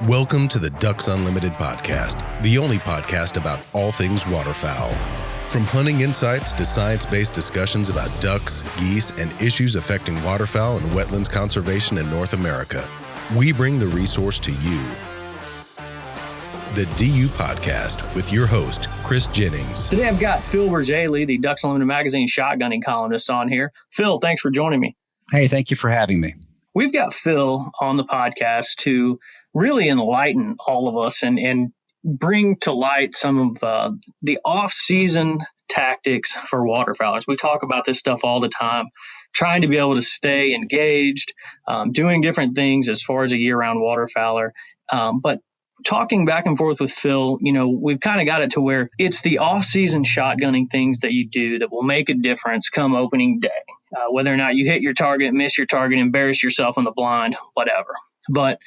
Welcome to the Ducks Unlimited podcast, the only podcast about all things waterfowl. From hunting insights to science-based discussions about ducks, geese, and issues affecting waterfowl and wetlands conservation in North America, we bring the resource to you. The DU Podcast with your host, Chris Jennings. Today I've got Phil Bourjaily, the Ducks Unlimited magazine shotgunning columnist on here. Phil, thanks for joining me. Hey, thank you for having me. We've got Phil on the podcast to really enlighten all of us and bring to light some of the off-season tactics for waterfowlers. We talk about this stuff all the time, trying to be able to stay engaged, doing different things as far as a year-round waterfowler. But talking back and forth with Phil, we've kind of got it to where it's the off-season shotgunning things that you do that will make a difference come opening day. Whether or not you hit your target, miss your target, embarrass yourself in the blind, whatever. But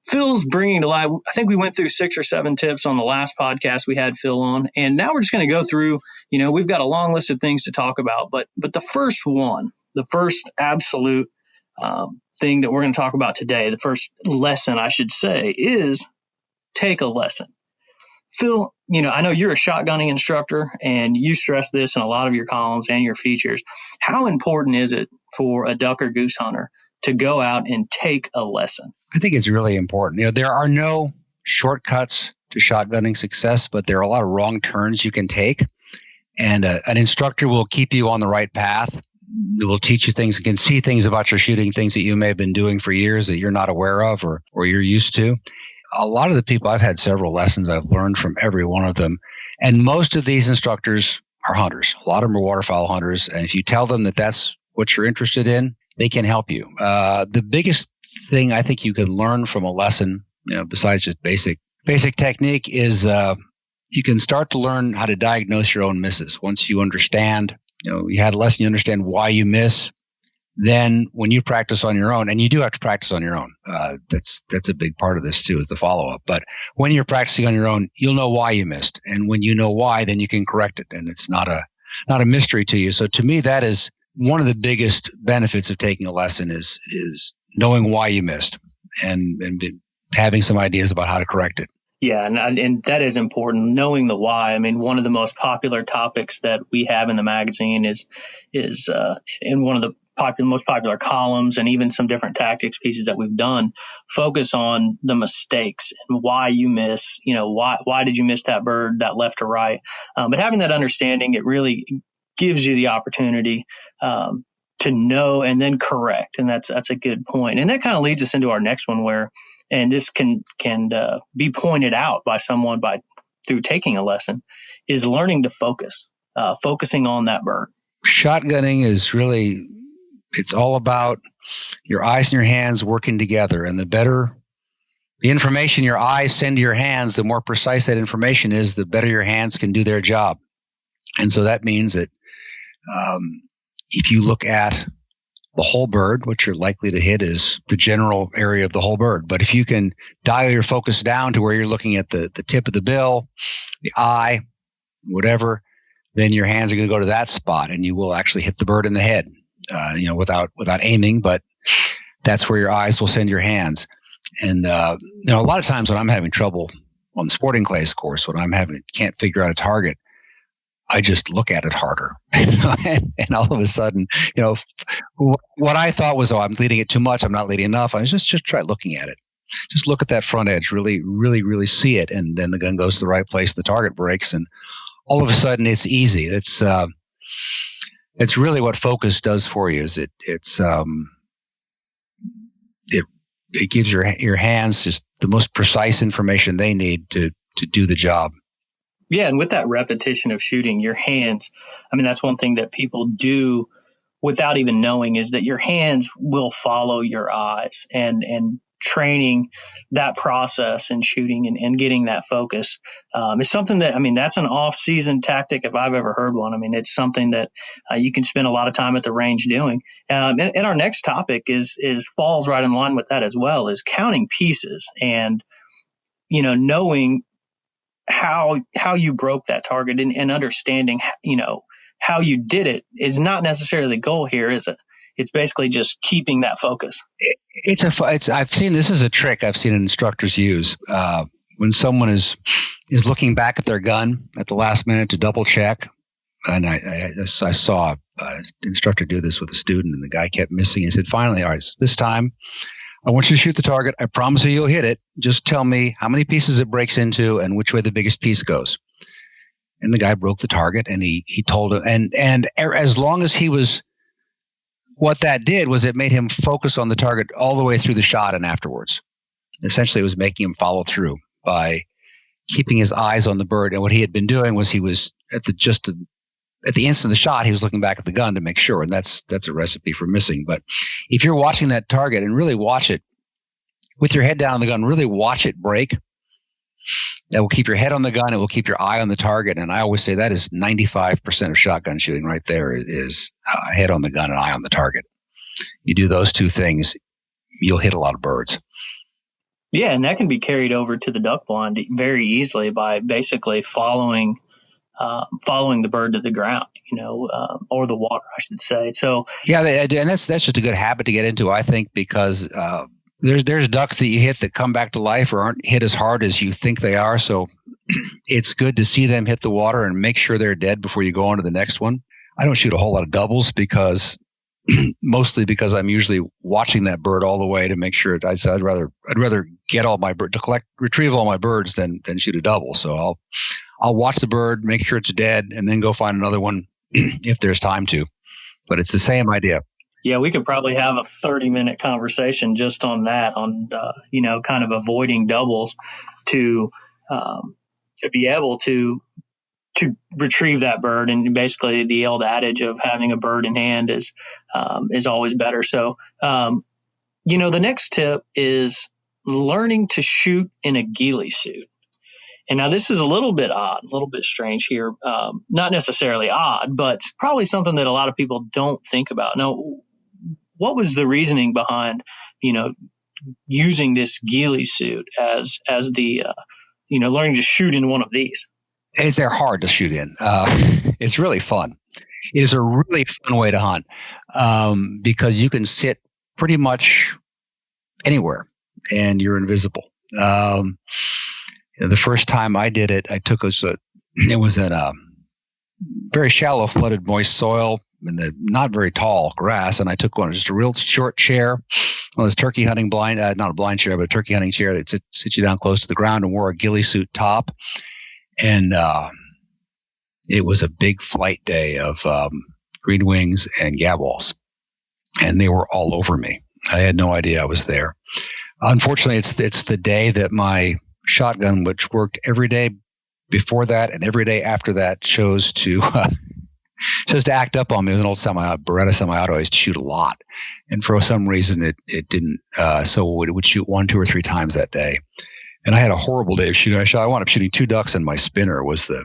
Phil's bringing to light, I think we went through 6 or 7 tips on the last podcast we had Phil on. And now we're just going to go through, we've got a long list of things to talk about. But the first one, the first absolute thing that we're going to talk about today, the first lesson, I should say, is take a lesson. Phil, I know you're a shotgunning instructor and you stress this in a lot of your columns and your features. How important is it for a duck or goose hunter to go out and take a lesson? I think it's really important. There are no shortcuts to shotgunning success, but there are a lot of wrong turns you can take. And an instructor will keep you on the right path. It will teach you things and can see things about your shooting, things that you may have been doing for years that you're not aware of or you're used to. A lot of the people, I've had several lessons I've learned from every one of them. And most of these instructors are hunters. A lot of them are waterfowl hunters. And if you tell them that that's what you're interested in, they can help you. The biggest thing I think you could learn from a lesson, besides just basic technique, is you can start to learn how to diagnose your own misses. Once you understand, you had a lesson, you understand why you miss. Then when you practice on your own, and you do have to practice on your own, that's a big part of this too, is the follow-up. But when you're practicing on your own, you'll know why you missed. And when you know why, then you can correct it. And it's not a mystery to you. So to me, that is one of the biggest benefits of taking a lesson is knowing why you missed and having some ideas about how to correct it. Yeah, and that is important, knowing the why. I mean, one of the most popular topics that we have in the magazine is in one of the most popular columns, and even some different tactics pieces that we've done focus on the mistakes and why you miss, why did you miss that bird, that left or right. But having that understanding, it really gives you the opportunity to know and then correct. And that's a good point. And that kind of leads us into our next one and this can be pointed out by someone through taking a lesson, is learning to focus, focusing on that bird. Shotgunning is really, it's all about your eyes and your hands working together. And the better the information your eyes send to your hands, the more precise that information is, the better your hands can do their job. And so that means that if you look at the whole bird, what you're likely to hit is the general area of the whole bird. But if you can dial your focus down to where you're looking at the tip of the bill, the eye, whatever, then your hands are going to go to that spot and you will actually hit the bird in the head, without aiming, but that's where your eyes will send your hands. And, a lot of times when I'm having trouble on the sporting clays course, when can't figure out a target, I just look at it harder. and all of a sudden, what I thought was, I'm leading it too much, I'm not leading enough. I just try looking at it. Just look at that front edge, really, really, really see it. And then the gun goes to the right place, the target breaks, and all of a sudden it's easy. It's really what focus does for you. Is it gives your hands just the most precise information they need to do the job. Yeah, and with that repetition of shooting, your hands, that's one thing that people do without even knowing, is that your hands will follow your eyes, and training that process and shooting and getting that focus is something that, that's an off-season tactic if I've ever heard one. It's something that you can spend a lot of time at the range doing. And our next topic is falls right in line with that as well, is counting pieces and, knowing how you broke that target and understanding, how you did it is not necessarily the goal here, is it? It's basically just keeping that focus. I've seen this is a trick I've seen instructors use when someone is looking back at their gun at the last minute to double check. And I saw an instructor do this with a student, and the guy kept missing. He said, "Finally, all right, this time I want you to shoot the target. I promise you you'll hit it. Just tell me how many pieces it breaks into and which way the biggest piece goes." And the guy broke the target, and he told him, and as long as he was, what that did was it made him focus on the target all the way through the shot and afterwards. Essentially, it was making him follow through by keeping his eyes on the bird. And what he had been doing was he was at the instant of the shot, he was looking back at the gun to make sure, and that's a recipe for missing. But if you're watching that target and really watch it with your head down on the gun, really watch it break, that will keep your head on the gun. It will keep your eye on the target. And I always say that is 95% of shotgun shooting right there is head on the gun and eye on the target. You do those two things, you'll hit a lot of birds. Yeah, and that can be carried over to the duck blind very easily by basically following the bird to the ground, or the water, I should say. So yeah, and that's just a good habit to get into, I think, because there's ducks that you hit that come back to life or aren't hit as hard as you think they are. So it's good to see them hit the water and make sure they're dead before you go on to the next one. I don't shoot a whole lot of doubles mostly because I'm usually watching that bird all the way to make sure. I'd rather get all my bird retrieve all my birds than shoot a double. So I'll watch the bird, make sure it's dead, and then go find another one if there's time to. But it's the same idea. Yeah, we could probably have a 30-minute conversation just on that, on kind of avoiding doubles to be able to retrieve that bird. And basically, the old adage of having a bird in hand is always better. So, the next tip is learning to shoot in a ghillie suit. And now this is a little bit odd, a little bit strange here. Not necessarily odd, but it's probably something that a lot of people don't think about. Now, what was the reasoning behind, using this ghillie suit as the, learning to shoot in one of these? They're hard to shoot in. It's really fun. It is a really fun way to hunt because you can sit pretty much anywhere and you're invisible. The first time I did it, it was in a very shallow, flooded, moist soil in the not very tall grass, and I took just a real short chair, one of those turkey hunting blind, not a blind chair, but a turkey hunting chair that sits you down close to the ground, and wore a ghillie suit top. And it was a big flight day of green wings and gadwalls, and they were all over me. I had no idea I was there. Unfortunately, it's the day that my shotgun, which worked every day before that and every day after that, chose to act up on me. It was an old Beretta semi-auto. I used to shoot a lot, and for some reason it didn't. So it would shoot 1, 2, or 3 times that day. And I had a horrible day of shooting. I wound up shooting 2 ducks, and my spinner was the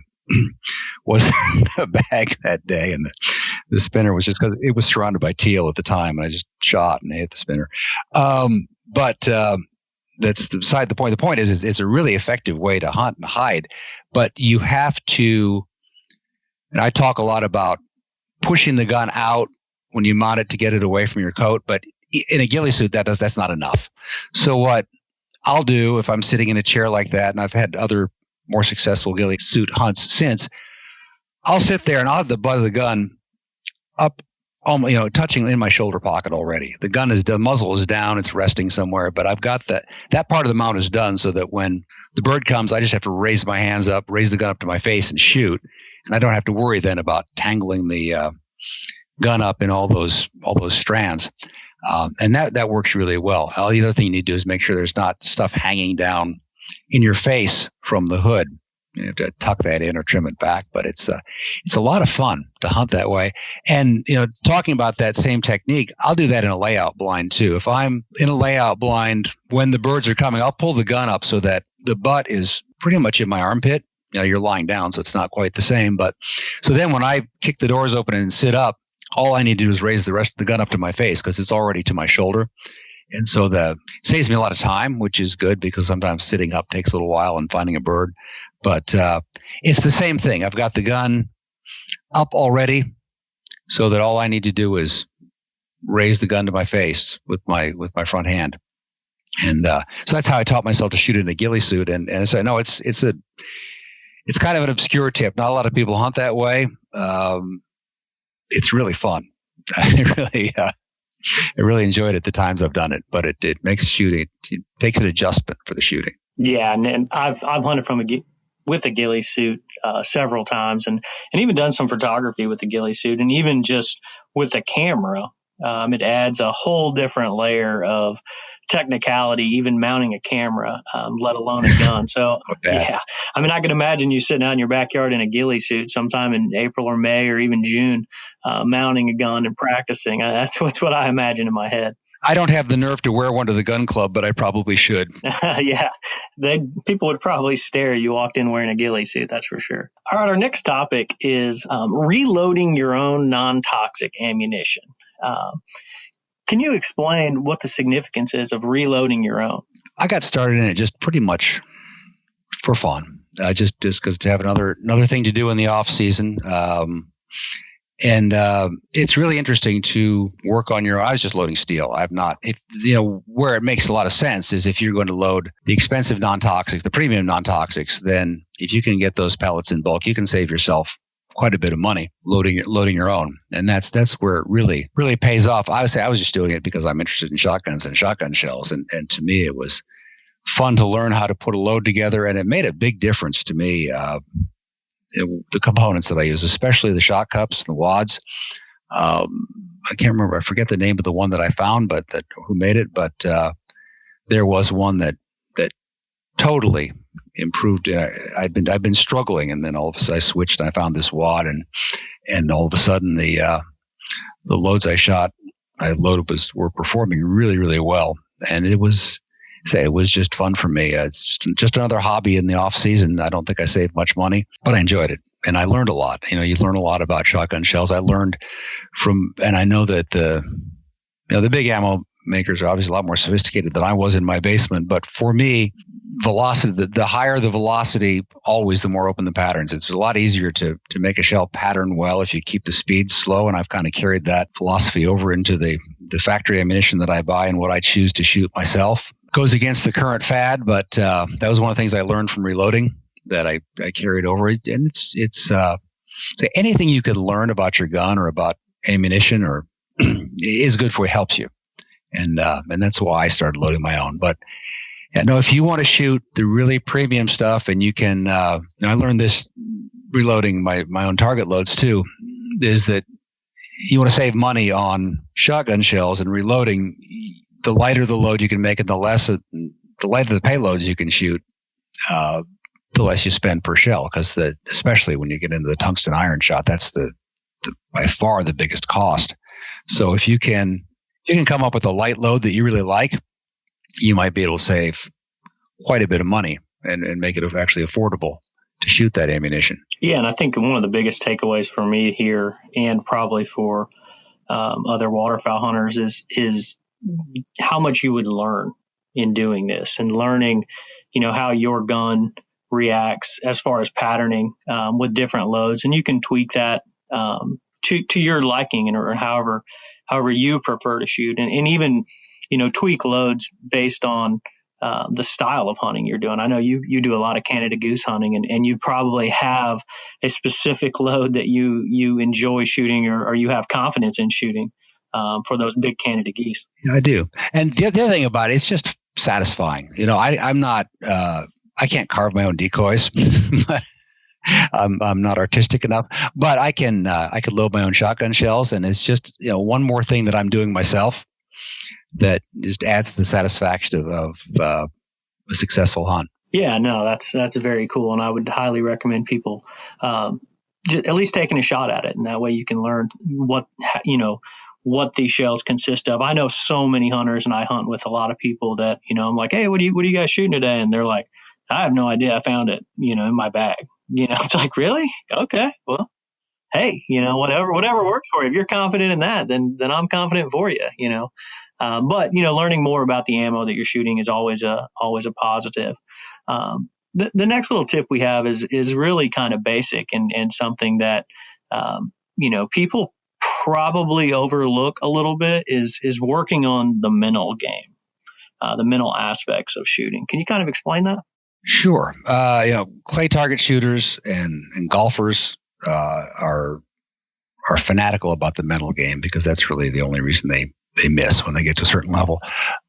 bag that day. And the spinner was just because it was surrounded by teal at the time, and I just shot and hit the spinner. But that's beside the point. The point is it's a really effective way to hunt and hide, but you have to. And I talk a lot about pushing the gun out when you mount it to get it away from your coat, but in a ghillie suit that's not enough. So what I'll do if I'm sitting in a chair like that, and I've had other more successful ghillie suit hunts since, I'll sit there and I'll have the butt of the gun up, touching in my shoulder pocket already. The muzzle is down, it's resting somewhere, but I've got that part of the mount is done so that when the bird comes, I just have to raise my hands up, raise the gun up to my face and shoot. And I don't have to worry then about tangling the gun up in all those strands. And that works really well. The other thing you need to do is make sure there's not stuff hanging down in your face from the hood. You have to tuck that in or trim it back, but it's a lot of fun to hunt that way. And talking about that same technique, I'll do that in a layout blind too. If I'm in a layout blind when the birds are coming, I'll pull the gun up so that the butt is pretty much in my armpit. You're lying down, so it's not quite the same. But so then when I kick the doors open and sit up, all I need to do is raise the rest of the gun up to my face because it's already to my shoulder. And so it saves me a lot of time, which is good because sometimes sitting up takes a little while and finding a bird. But it's the same thing. I've got the gun up already so that all I need to do is raise the gun to my face with my front hand. And so that's how I taught myself to shoot in a ghillie suit. And so no, it's kind of an obscure tip. Not a lot of people hunt that way. It's really fun. I really enjoyed it the times I've done it, but it makes shooting, it takes an adjustment for the shooting. Yeah, and I've hunted with a ghillie suit several times, and even done some photography with the ghillie suit, and even just with a camera, it adds a whole different layer of technicality, even mounting a camera, let alone a gun. So yeah, I mean, I can imagine you sitting out in your backyard in a ghillie suit sometime in April or May or even June, mounting a gun and practicing. That's what I imagine in my head. I don't have the nerve to wear one to the gun club, but I probably should. Yeah, people would probably stare you walked in wearing a ghillie suit, that's for sure. All right, our next topic is reloading your own non-toxic ammunition. Can you explain what the significance is of reloading your own? I got started in it just pretty much for fun, just because to have another thing to do in the off season. And it's really interesting to work on I was just loading steel. I've not, where it makes a lot of sense is if you're going to load the expensive non-toxics, the premium non-toxics, then if you can get those pellets in bulk, you can save yourself quite a bit of money loading your own. And that's where it really pays off. I would say I was just doing it because I'm interested in shotguns and shotgun shells. And to me, it was fun to learn how to put a load together. And it made a big difference to me. The components that I use, especially the shot cups, the wads. I can't remember. I forget the name of the one that I found, but who made it. But there was one that totally improved. I've been struggling, and then all of a sudden I switched. And I found this wad, and all of a sudden the loads I loaded were performing really, really well, and it was just fun for me. It's just another hobby in the off season. I don't think I saved much money, but I enjoyed it. And I learned a lot. You learn a lot about shotgun shells. I learned and I know that the big ammo makers are obviously a lot more sophisticated than I was in my basement. But for me, velocity, the higher the velocity, always the more open the patterns. It's a lot easier to make a shell pattern well if you keep the speed slow. And I've kind of carried that philosophy over into the factory ammunition that I buy and what I choose to shoot myself. Goes against the current fad, but that was one of the things I learned from reloading that I carried over. And it's so anything you could learn about your gun or about ammunition or is good for you, helps you. And that's why I started loading my own. But if you want to shoot the really premium stuff, and you can, I learned this reloading my own target loads too, is that you want to save money on shotgun shells and reloading. The lighter the load you can make, and the lighter the payloads you can shoot, the less you spend per shell. Because especially when you get into the tungsten iron shot, that's the by far the biggest cost. So if you can come up with a light load that you really like, you might be able to save quite a bit of money and make it actually affordable to shoot that ammunition. Yeah, and I think one of the biggest takeaways for me here, and probably for other waterfowl hunters, is how much you would learn in doing this, and learning, how your gun reacts as far as patterning with different loads, and you can tweak that to your liking, or however you prefer to shoot, and even tweak loads based on the style of hunting you're doing. I know you do a lot of Canada goose hunting, and you probably have a specific load that you enjoy shooting, or you have confidence in shooting for those big Canada geese. Yeah, I do. And the other thing about it, it's just satisfying. I'm not, I can't carve my own decoys. I'm not artistic enough, but I can load my own shotgun shells, and it's just, one more thing that I'm doing myself that just adds to the satisfaction of a successful hunt. Yeah, no, that's very cool. And I would highly recommend people, at least taking a shot at it. And that way you can learn what these shells consist of. I know so many hunters, and I hunt with a lot of people that, I'm like, hey, what are you guys shooting today? And they're like, I have no idea. I found it, in my bag. It's like, really? Okay. Well, hey, whatever works for you. If you're confident in that, then I'm confident for you, but, learning more about the ammo that you're shooting is always a positive. The next little tip we have is really kind of basic, and something that, people probably overlook a little bit is working on the mental game, the mental aspects of shooting. Can you kind of explain that? Sure. Clay target shooters and golfers are fanatical about the mental game because that's really the only reason they miss when they get to a certain level.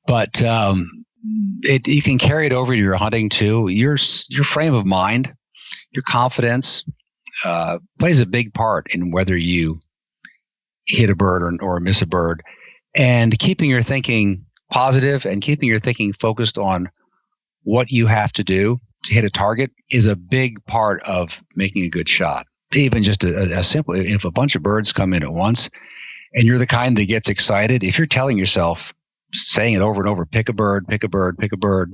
But you can carry it over to your hunting too. Your frame of mind, your confidence plays a big part in whether you hit a bird or miss a bird. And keeping your thinking positive and keeping your thinking focused on what you have to do to hit a target is a big part of making a good shot. Even just a simple, if a bunch of birds come in at once and you're the kind that gets excited, if you're telling yourself, saying it over and over, pick a bird, pick a bird, pick a bird,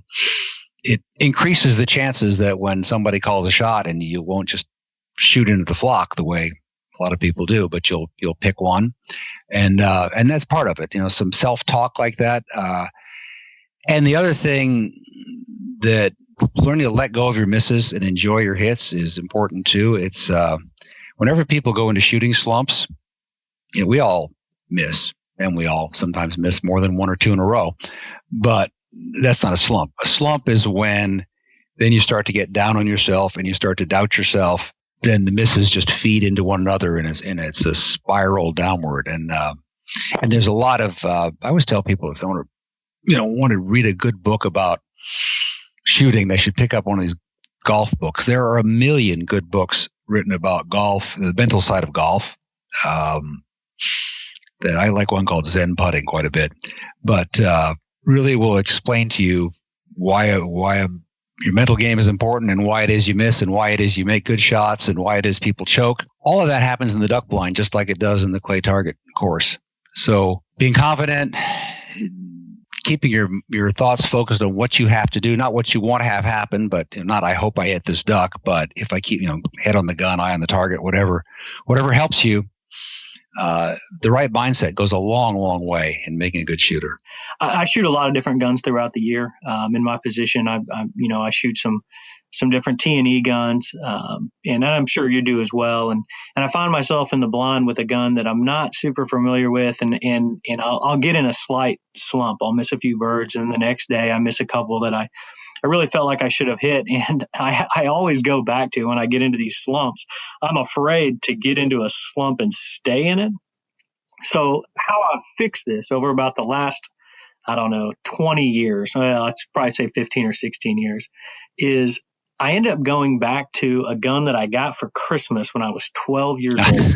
it increases the chances that when somebody calls a shot and you won't just shoot into the flock the way a lot of people do, but you'll pick one. And that's part of it, some self-talk like that. And the other thing that learning to let go of your misses and enjoy your hits is important too. It's whenever people go into shooting slumps, we all miss, and we all sometimes miss more than one or two in a row. But that's not a slump. A slump is when then you start to get down on yourself and you start to doubt yourself. Then the misses just feed into one another, and it's a spiral downward. And there's a lot of I always tell people if they want to read a good book about shooting, they should pick up one of these golf books. There are a million good books written about golf, the mental side of golf. That I like one called Zen Putting quite a bit, but really will explain to you why your mental game is important and why it is you miss and why it is you make good shots and why it is people choke. All of that happens in the duck blind, just like it does in the clay target course. So being confident, keeping your thoughts focused on what you have to do, not what you want to have happen, but not I hope I hit this duck, but if I keep head on the gun, eye on the target, whatever helps you. The right mindset goes a long, long way in making a good shooter. I shoot a lot of different guns throughout the year. In my position, I shoot some different T&E guns, and I'm sure you do as well. And I find myself in the blind with a gun that I'm not super familiar with, and I'll get in a slight slump. I'll miss a few birds, and the next day I miss a couple that I really felt like I should have hit. And I always go back to when I get into these slumps, I'm afraid to get into a slump and stay in it. So how I've fixed this over about the last, 20 years, I'd probably say 15 or 16 years, is I end up going back to a gun that I got for Christmas when I was 12 years old.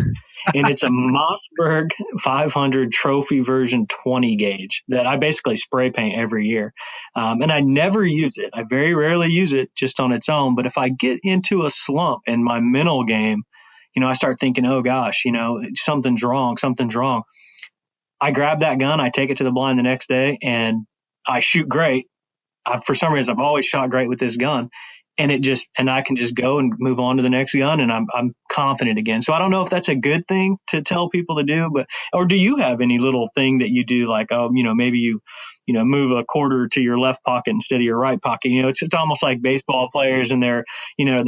And it's a Mossberg 500 trophy version 20 gauge that I basically spray paint every year. And I never use it. I very rarely use it just on its own. But if I get into a slump in my mental game, I start thinking, oh gosh, something's wrong. I grab that gun, I take it to the blind the next day, and I shoot great. For some reason, I've always shot great with this gun. And I can just go and move on to the next gun, and I'm confident again. So I don't know if that's a good thing to tell people to do, or do you have any little thing that you do, like, maybe you move a quarter to your left pocket instead of your right pocket? It's almost like baseball players and their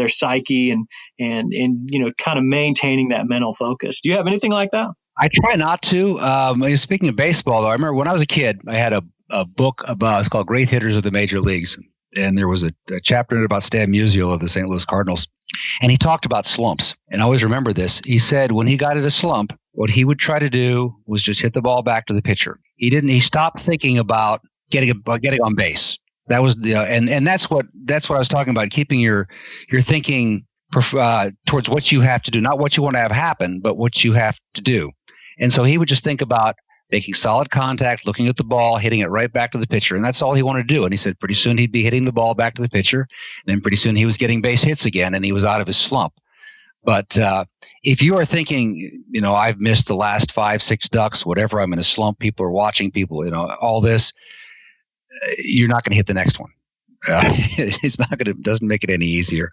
psyche and kind of maintaining that mental focus. Do you have anything like that? I try not to. Speaking of baseball, though, I remember when I was a kid, I had a book it's called Great Hitters of the Major Leagues. And there was a chapter in it about Stan Musial of the St. Louis Cardinals. And he talked about slumps. And I always remember this. He said when he got in a slump, what he would try to do was just hit the ball back to the pitcher. He stopped thinking about getting on base. That was and that's what I was talking about, keeping your thinking towards what you have to do, not what you want to have happen, but what you have to do. And so he would just think about making solid contact, looking at the ball, hitting it right back to the pitcher. And that's all he wanted to do. And he said pretty soon he'd be hitting the ball back to the pitcher. And then pretty soon he was getting base hits again, and he was out of his slump. But if you are thinking, I've missed the last 5-6 ducks, whatever, I'm in a slump, people are watching, all this, you're not going to hit the next one. Doesn't make it any easier.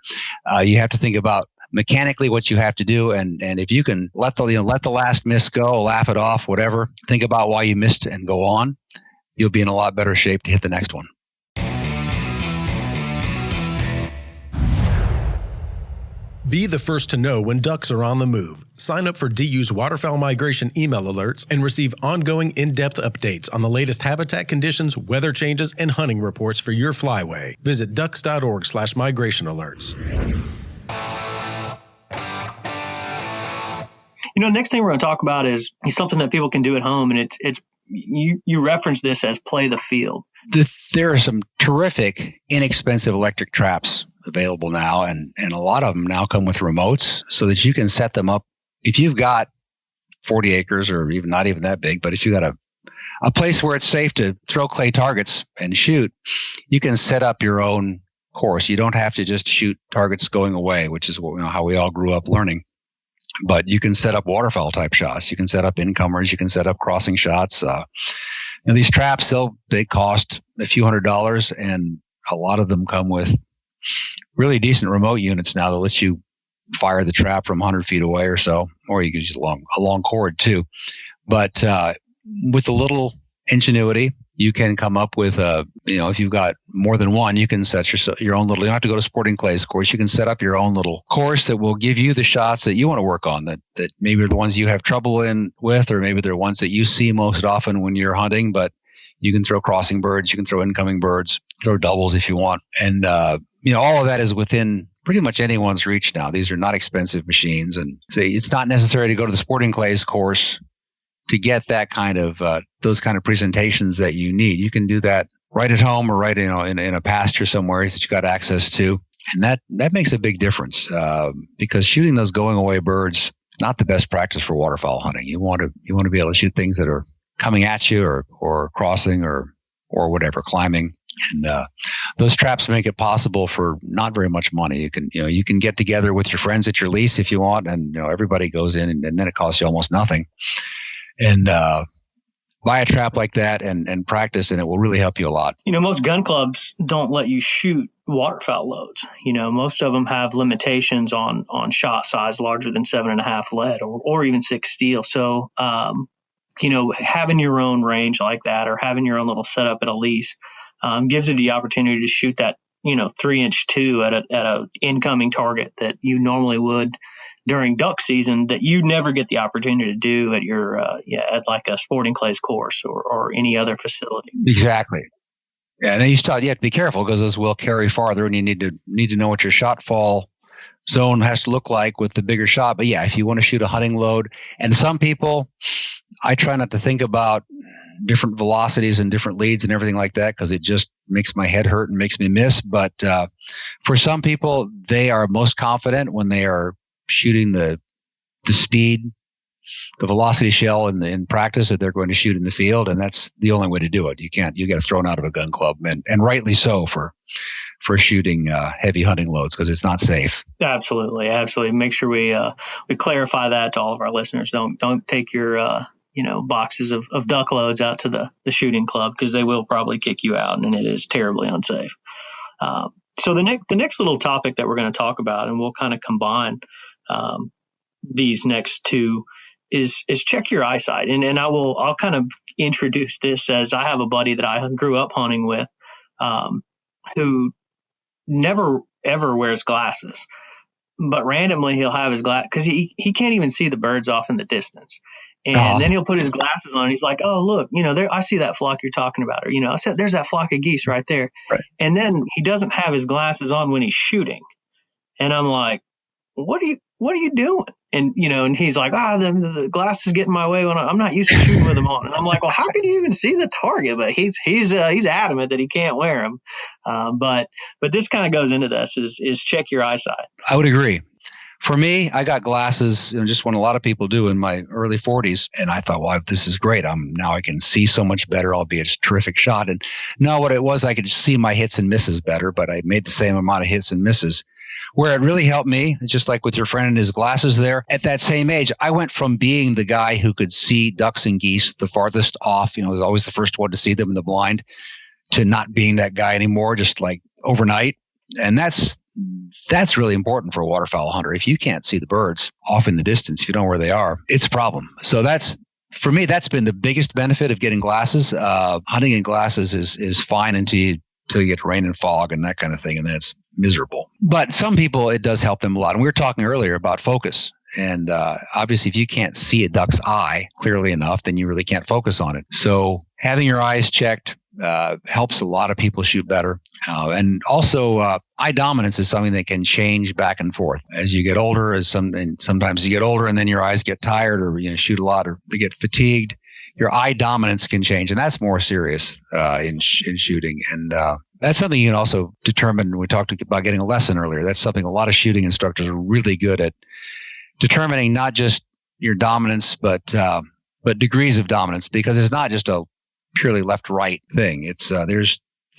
You have to think about mechanically what you have to do, and if you can let the last miss go, laugh it off, whatever, think about why you missed and go on, you'll be in a lot better shape to hit the next one. Be the first to know when ducks are on the move. Sign up for DU's waterfowl migration email alerts and receive ongoing in-depth updates on the latest habitat conditions, weather changes, and hunting reports for your flyway. Visit ducks.org/migration alerts. Next thing we're going to talk about is something that people can do at home, and it's you reference this as play the field. There are some terrific, inexpensive electric traps available now, and a lot of them now come with remotes so that you can set them up. If you've got 40 acres or even not even that big, but if you've got a place where it's safe to throw clay targets and shoot, you can set up your own course. You don't have to just shoot targets going away, which is how we all grew up learning. But you can set up waterfowl type shots. You can set up incomers. You can set up crossing shots. These traps, they cost a few $100s, and a lot of them come with really decent remote units now that lets you fire the trap from 100 feet away or so, or you can use a long cord too. But with a little ingenuity, you can come up with if you've got more than one, you can set your own little. You don't have to go to Sporting Clay's course. You can set up your own little course that will give you the shots that you want to work on. That maybe are the ones you have trouble with, or maybe they're ones that you see most often when you're hunting. But you can throw crossing birds, you can throw incoming birds, throw doubles if you want, and all of that is within pretty much anyone's reach now. These are not expensive machines, and so it's not necessary to go to the Sporting Clay's course to get that kind of those kind of presentations that you need. You can do that right at home or right in a pasture somewhere that you got access to, and that makes a big difference because shooting those going away birds not the best practice for waterfowl hunting. You want to be able to shoot things that are coming at you or crossing or whatever, climbing. And those traps make it possible for not very much money. You can get together with your friends at your lease if you want, and everybody goes in, and then it costs you almost nothing. And buy a trap like that and practice, and it will really help you a lot. Most gun clubs don't let you shoot waterfowl loads. Most of them have limitations on shot size larger than 7.5 lead or even 6 steel. So, having your own range like that or having your own little setup at a lease gives you the opportunity to shoot that 3-inch 2 at a incoming target that you normally would during duck season that you never get the opportunity to do at your at like a Sporting Clay's course or any other facility. Exactly. Yeah, and you have to be careful because those will carry farther, and you need to know what your shot fall zone has to look like with the bigger shot. But yeah, if you want to shoot a hunting load, and some people, I try not to think about different velocities and different leads and everything like that because it just makes my head hurt and makes me miss. But for some people, they are most confident when they are shooting the speed, the velocity shell in practice that they're going to shoot in the field, and that's the only way to do it. You get thrown out of a gun club, and rightly so for shooting heavy hunting loads because it's not safe. Absolutely. Make sure we clarify that to all of our listeners. Don't take your boxes of duck loads out to the shooting club because they will probably kick you out, and it is terribly unsafe. So the next little topic that we're going to talk about, and we'll kind of combine these next two, is check your eyesight. And I'll kind of introduce this as I have a buddy that I grew up hunting with who never ever wears glasses, but randomly he'll have his glass because he can't even see the birds off in the distance. And then he'll put his glasses on. And he's like, "Oh, look, there I see that flock you're talking about." Or, I said, "There's that flock of geese right there." Right. And then he doesn't have his glasses on when he's shooting. And I'm like, what are you doing? And, and he's like, the glasses get in my way when I'm not used to shooting with them on. And I'm like, well, how can you even see the target? But he's adamant that he can't wear them. But this kind of goes into this is check your eyesight. I would agree. For me, I got glasses, just when a lot of people do in my early 40s. And I thought, well, this is great. Now I can see so much better. I'll be a terrific shot. And no, what it was, I could see my hits and misses better, but I made the same amount of hits and misses. Where it really helped me, just like with your friend and his glasses there, at that same age, I went from being the guy who could see ducks and geese the farthest off, was always the first one to see them in the blind, to not being that guy anymore, just like overnight. And that's really important for a waterfowl hunter. If you can't see the birds off in the distance, if you don't know where they are, it's a problem. So for me, that's been the biggest benefit of getting glasses. Hunting in glasses is fine until you get rain and fog and that kind of thing. And miserable. But some people, it does help them a lot. And we were talking earlier about focus. And obviously, if you can't see a duck's eye clearly enough, then you really can't focus on it. So having your eyes checked helps a lot of people shoot better. And also, eye dominance is something that can change back and forth as you get older. And sometimes you get older, and then your eyes get tired, or shoot a lot, or they get fatigued. Your eye dominance can change, and that's more serious in shooting. And that's something you can also determine. We talked about getting a lesson earlier. That's something a lot of shooting instructors are really good at determining, not just your dominance, but degrees of dominance, because it's not just a purely left-right thing. It's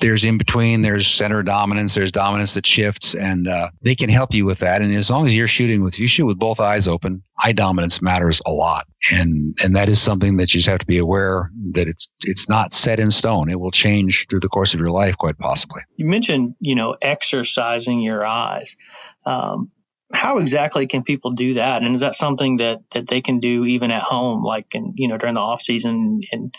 there's in between, there's center dominance, there's dominance that shifts, and they can help you with that. And as long as you shoot with both eyes open, eye dominance matters a lot. And that is something that you just have to be aware that it's not set in stone. It will change through the course of your life, quite possibly. You mentioned, exercising your eyes. How exactly can people do that? And is that something that they can do even at home, like during the off season, and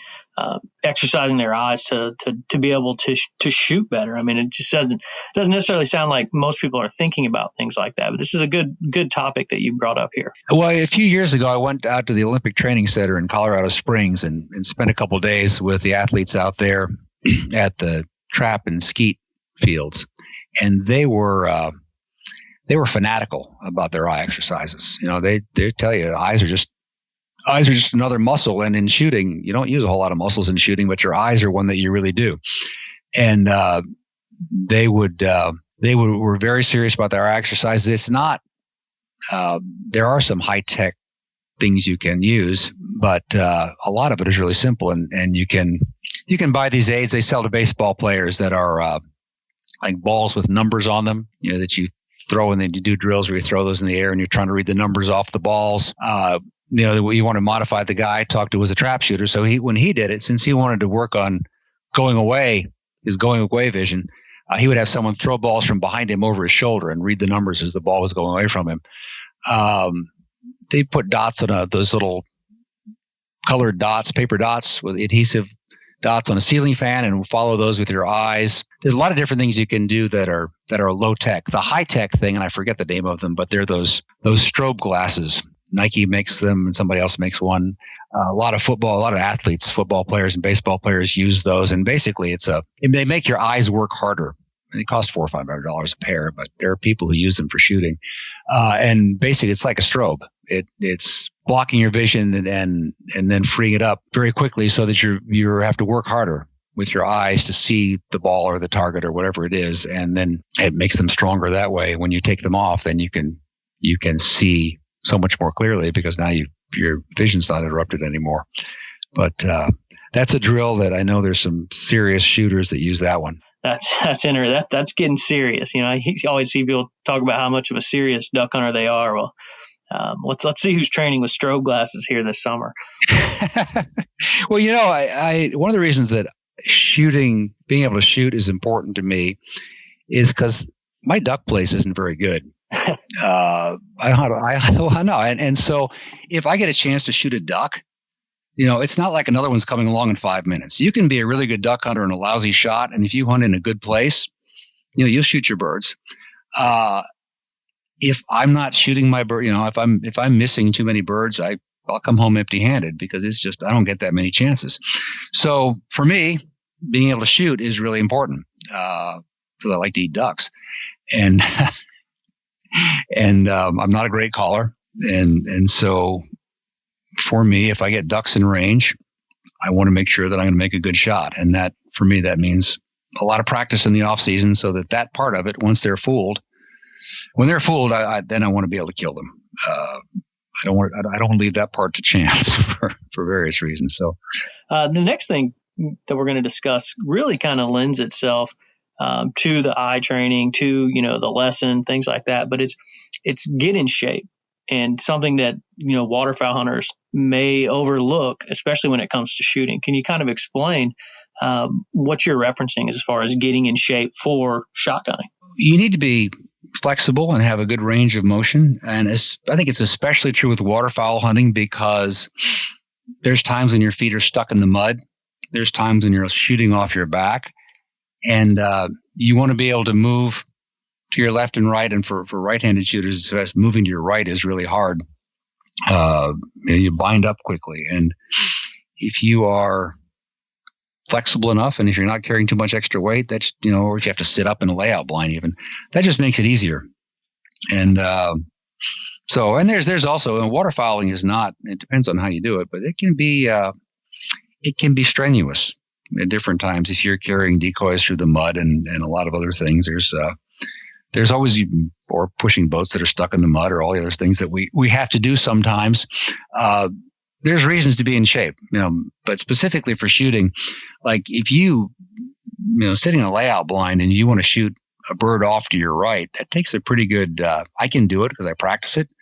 exercising their eyes to be able to shoot better? I mean, it just doesn't necessarily sound like most people are thinking about things like that. But this is a good topic that you brought up here. Well, a few years ago, I went out to the Olympic Training Center in Colorado Springs and spent a couple of days with the athletes out there at the trap and skeet fields, and they were fanatical about their eye exercises. They tell you eyes are just another muscle. And in shooting, you don't use a whole lot of muscles in shooting, but your eyes are one that you really do. And they were very serious about their eye exercises. It's not, there are some high tech things you can use, but a lot of it is really simple. And you can buy these aids. They sell to baseball players that are like balls with numbers on them, that you throw, and then you do drills where you throw those in the air and you're trying to read the numbers off the balls. You want to modify the guy I talked to was a trap shooter. So when he did it, since he wanted to work on his going away vision, he would have someone throw balls from behind him over his shoulder and read the numbers as the ball was going away from him. They put dots on those little colored dots, paper dots with adhesive dots on a ceiling fan, and follow those with your eyes. There's a lot of different things you can do that are low tech. The high tech thing, and I forget the name of them, but they're those strobe glasses. Nike makes them, and somebody else makes one. A lot of athletes, football players and baseball players use those, and basically they make your eyes work harder. They cost $400 or $500 a pair, but there are people who use them for shooting. And basically, it's like a strobe. It's blocking your vision and then freeing it up very quickly, so that you have to work harder with your eyes to see the ball or the target or whatever it is, and then it makes them stronger that way. When you take them off, then you can see so much more clearly, because now your vision's not interrupted anymore. But that's a drill that I know there's some serious shooters that use that one. That's interesting. That's getting serious. I always see people talk about how much of a serious duck hunter they are. Well, let's see who's training with strobe glasses here this summer. Well, I one of the reasons that being able to shoot is important to me is because my duck place isn't very good. I know. And so if I get a chance to shoot a duck, it's not like another one's coming along in 5 minutes. You can be a really good duck hunter and a lousy shot, and if you hunt in a good place, you'll shoot your birds. If I'm not shooting my bird, if I'm missing too many birds, I'll come home empty-handed, because it's just I don't get that many chances. So for me, being able to shoot is really important, because I like to eat ducks, and I'm not a great caller, and so. For me, if I get ducks in range, I want to make sure that I'm going to make a good shot. And that, for me, that means a lot of practice in the off season, so that part of it, when they're fooled, then I want to be able to kill them. I don't want to leave that part to chance for various reasons. So the next thing that we're going to discuss really kind of lends itself to the eye training, to, the lesson, things like that. But it's get in shape. And something that, waterfowl hunters may overlook, especially when it comes to shooting. Can you kind of explain what you're referencing as far as getting in shape for shotgunning? You need to be flexible and have a good range of motion. And I think it's especially true with waterfowl hunting, because there's times when your feet are stuck in the mud. There's times when you're shooting off your back. And you want to be able to move to your left and right, and for right-handed shooters, moving to your right is really hard. You bind up quickly, and if you are flexible enough, and if you're not carrying too much extra weight, that's, or if you have to sit up in a layout blind even, that just makes it easier. And and there's also, waterfowling is not, it depends on how you do it, but it can be strenuous at different times. If you're carrying decoys through the mud and a lot of other things, there's always, or pushing boats that are stuck in the mud, or all the other things that we have to do sometimes. There's reasons to be in shape, but specifically for shooting, like if you sitting in a layout blind and you want to shoot a bird off to your right, that takes a pretty good, I can do it because I practice it.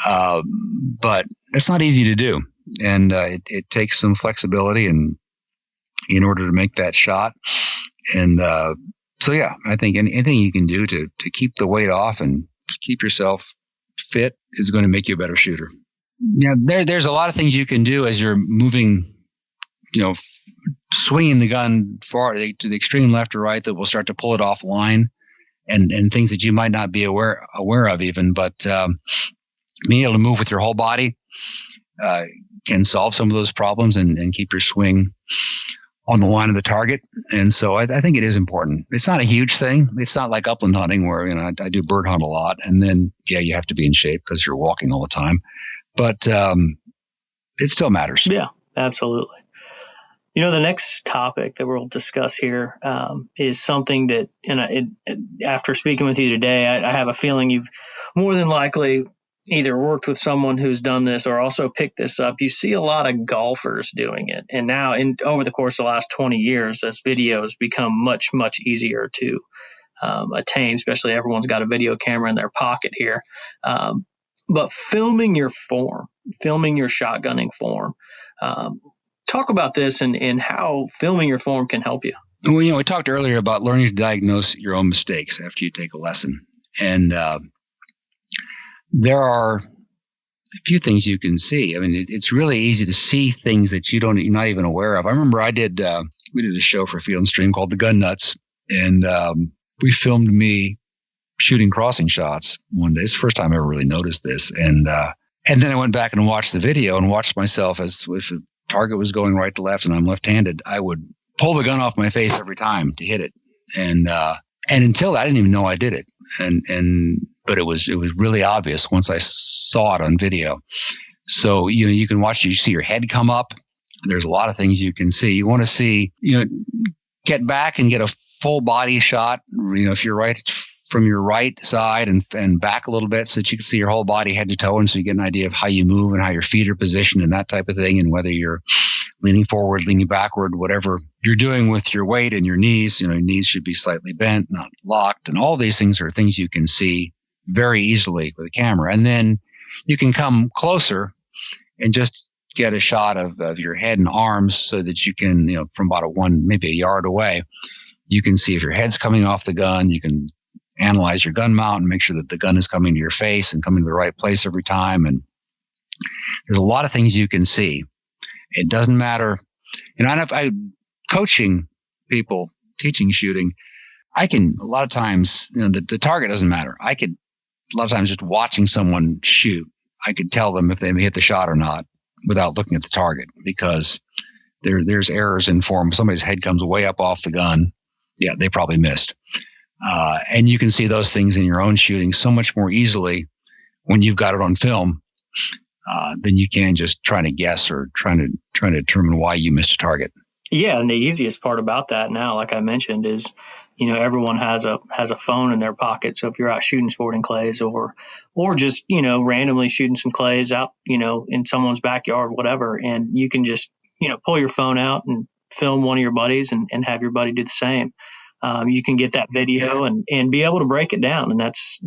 But it's not easy to do. And it takes some flexibility and in order to make that shot. And I think anything you can do to keep the weight off and keep yourself fit is going to make you a better shooter. Yeah, there's a lot of things you can do as you're moving, swinging the gun far to the extreme left or right that will start to pull it offline, and things that you might not be aware of even. But being able to move with your whole body can solve some of those problems and keep your swing on the line of the target. And so I think it is important. It's not a huge thing. It's not like upland hunting where, I do bird hunt a lot, and then, you have to be in shape because you're walking all the time. But it still matters. Yeah, absolutely. The next topic that we'll discuss here is something that, after speaking with you today, I have a feeling you've more than likely either worked with someone who's done this or also picked this up. You see a lot of golfers doing it. And now over the course of the last 20 years, this video has become much, much easier to attain, especially everyone's got a video camera in their pocket here. But filming your shotgunning form, talk about this and how filming your form can help you. Well, we talked earlier about learning to diagnose your own mistakes after you take a lesson. And there are a few things you can see. I mean, it's really easy to see things that you're not even aware of. I remember we did a show for Field and Stream called The Gun Nuts, and we filmed me shooting crossing shots one day. It's the first time I ever really noticed this. And then I went back and watched the video and watched myself as if a target was going right to left and I'm left-handed, I would pull the gun off my face every time to hit it. And until that, I didn't even know I did it. But it was really obvious once I saw it on video. So, you can watch, you see your head come up. There's a lot of things you can see. You want to see, get back and get a full body shot, if you're right from your right side and back a little bit so that you can see your whole body head to toe, and so you get an idea of how you move and how your feet are positioned and that type of thing, and whether you're leaning forward, leaning backward, whatever you're doing with your weight and your knees. Your knees should be slightly bent, not locked, and all these things are things you can see very easily with a camera. And then you can come closer and just get a shot of your head and arms so that you can, from about maybe a yard away, you can see if your head's coming off the gun. You can analyze your gun mount and make sure that the gun is coming to your face and coming to the right place every time. And there's a lot of things you can see. It doesn't matter. I coaching people, teaching shooting, I can, a lot of times, the target doesn't matter. A lot of times just watching someone shoot, I could tell them if they hit the shot or not without looking at the target, because there's errors in form. Somebody's head comes way up off the gun. Yeah, they probably missed. And you can see those things in your own shooting so much more easily when you've got it on film than you can just trying to guess or trying to determine why you missed a target. Yeah, and the easiest part about that now, like I mentioned, is everyone has a phone in their pocket. So if you're out shooting sporting clays or just randomly shooting some clays out in someone's backyard, whatever, and you can just pull your phone out and film one of your buddies and have your buddy do the same. You can get that video and be able to break it down, and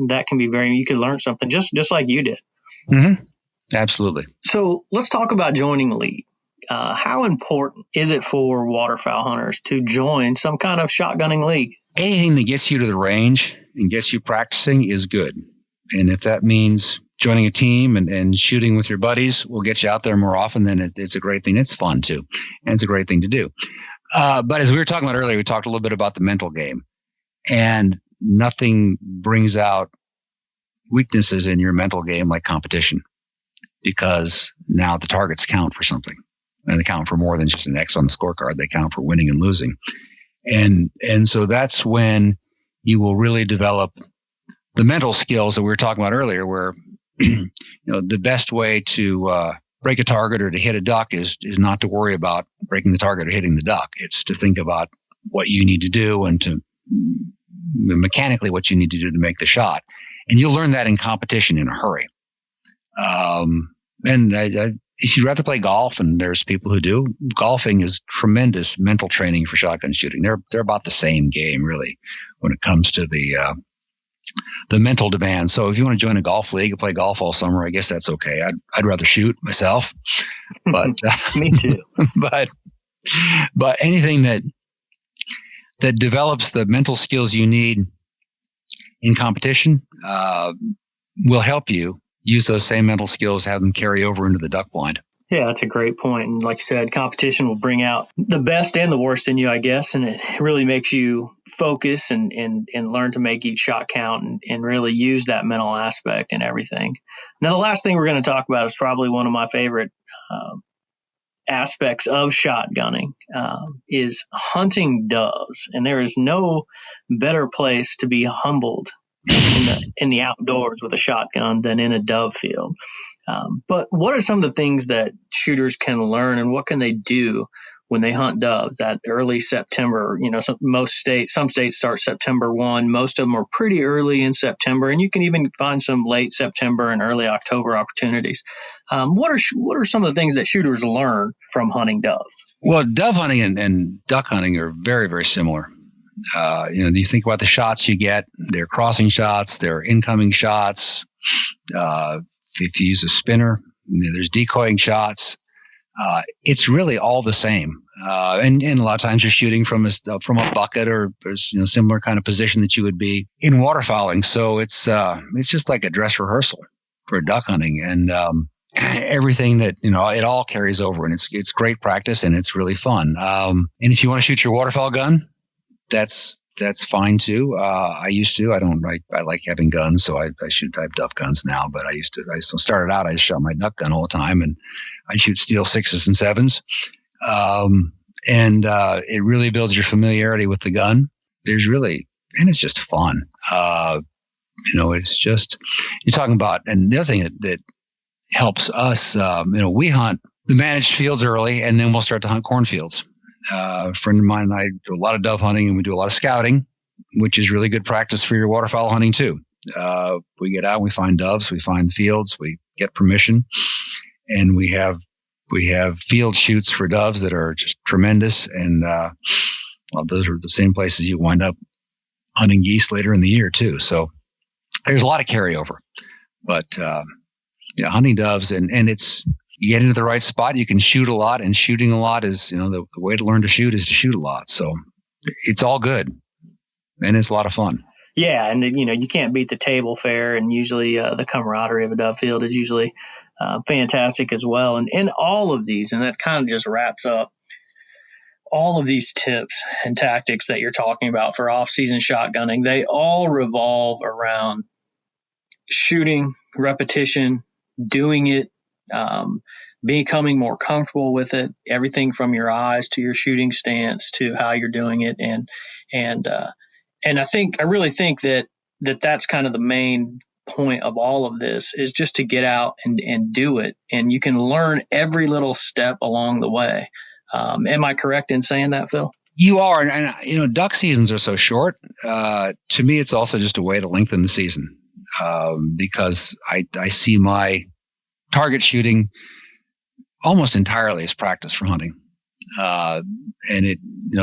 that can be you can learn something just like you did. Mm-hmm. Absolutely. So let's talk about joining a league. How important is it for waterfowl hunters to join some kind of shotgunning league? Anything that gets you to the range and gets you practicing is good. And if that means joining a team and shooting with your buddies will get you out there more often, then it's a great thing. It's fun too. And it's a great thing to do. But as we were talking about earlier, we talked a little bit about the mental game. And nothing brings out weaknesses in your mental game like competition, because now the targets count for something, and they count for more than just an X on the scorecard. They count for winning and losing. And so that's when you will really develop the mental skills that we were talking about earlier, where the best way to break a target or to hit a duck is not to worry about breaking the target or hitting the duck. It's to think about what you need to do and to mechanically what you need to do to make the shot. And you'll learn that in competition in a hurry. If you'd rather play golf, and there's people who do, golfing is tremendous mental training for shotgun shooting. They're about the same game, really, when it comes to the mental demands. So if you want to join a golf league and play golf all summer, I guess that's okay. I'd rather shoot myself, but me too. But anything that develops the mental skills you need in competition will help you use those same mental skills, have them carry over into the duck blind. Yeah, that's a great point. And like you said, competition will bring out the best and the worst in you, I guess. And it really makes you focus and learn to make each shot count and really use that mental aspect and everything. Now, the last thing we're going to talk about is probably one of my favorite aspects of shotgunning is hunting doves. And there is no better place to be humbled in the outdoors with a shotgun than in a dove field. But what are some of the things that shooters can learn, and what can they do when they hunt doves that early September? Some states start September 1. Most of them are pretty early in September, and you can even find some late September and early October opportunities. What are some of the things that shooters learn from hunting doves? Well, dove hunting and duck hunting are very, very similar. You think about the shots you get, they're crossing shots, they're incoming shots. If you use a spinner, there's decoying shots. It's really all the same. And a lot of times you're shooting from a bucket or similar kind of position that you would be in waterfowling. So it's just like a dress rehearsal for duck hunting, and everything that it all carries over, and it's great practice and it's really fun. And if you want to shoot your waterfowl gun, that's fine too. I used to. I like having guns, so I have duck guns now. But I started out. I just shot my duck gun all the time, and I shoot steel 6s and 7s. It really builds your familiarity with the gun. And it's just fun. It's just, you're talking about, and the other thing that helps us, we hunt the managed fields early, and then we'll start to hunt cornfields. A friend of mine and I do a lot of dove hunting, and we do a lot of scouting, which is really good practice for your waterfowl hunting too. We get out, we find doves, we find fields, we get permission, and we have field shoots for doves that are just tremendous. And those are the same places you wind up hunting geese later in the year too. So there's a lot of carryover. But hunting doves, and it's, you get into the right spot, you can shoot a lot, and shooting a lot is, the way to learn to shoot is to shoot a lot. So it's all good, and it's a lot of fun. Yeah, and you can't beat the table fare, and usually the camaraderie of a dove field is usually fantastic as well. And all of these, and that kind of just wraps up all of these tips and tactics that you're talking about for off-season shotgunning. They all revolve around shooting, repetition, doing it, becoming more comfortable with it, everything from your eyes to your shooting stance to how you're doing it. And I really think that that's kind of the main point of all of this, is just to get out and do it. And you can learn every little step along the way. Am I correct in saying that, Phil? You are. And duck seasons are so short. To me, it's also just a way to lengthen the season, because I see my target shooting almost entirely as practice for hunting.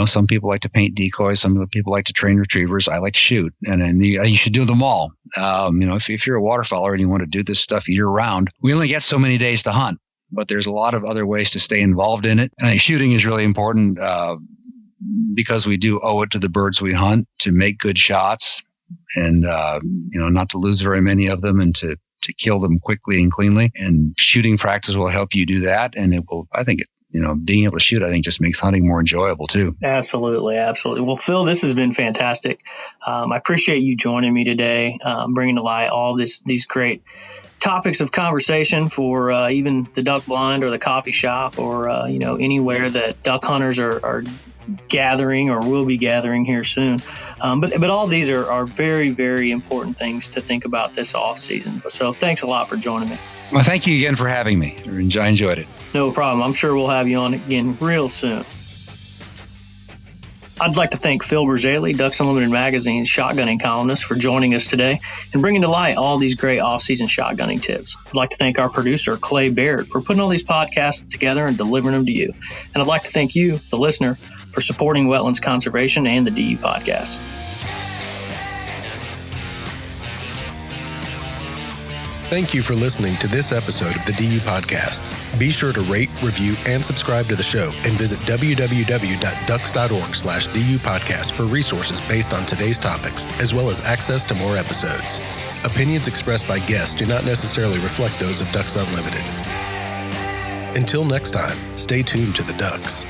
Some people like to paint decoys. Some people like to train retrievers. I like to shoot, and you should do them all. If you're a waterfowler and you want to do this stuff year round, we only get so many days to hunt, but there's a lot of other ways to stay involved in it. And I think shooting is really important, because we do owe it to the birds we hunt to make good shots, and not to lose very many of them, and to kill them quickly and cleanly. And shooting practice will help you do that. And it will, I think, being able to shoot, I think, just makes hunting more enjoyable too. Absolutely. Well, Phil, this has been fantastic. I appreciate you joining me today, bringing to light all these great topics of conversation for even the duck blind or the coffee shop or anywhere that duck hunters are gathering or will be gathering here soon. But all these are very, very important things to think about this off season. So thanks a lot for joining me. Well, thank you again for having me. I enjoyed it. No problem. I'm sure we'll have you on again real soon. I'd like to thank Phil Bourjaily, Ducks Unlimited Magazine's shotgunning columnist, for joining us today and bringing to light all these great off-season shotgunning tips. I'd like to thank our producer, Clay Baird, for putting all these podcasts together and delivering them to you. And I'd like to thank you, the listener, for supporting wetlands conservation and the DU podcast. Thank you for listening to this episode of the DU Podcast. Be sure to rate, review, and subscribe to the show and visit www.ducks.org/DU Podcast for resources based on today's topics, as well as access to more episodes. Opinions expressed by guests do not necessarily reflect those of Ducks Unlimited. Until next time, stay tuned to the Ducks.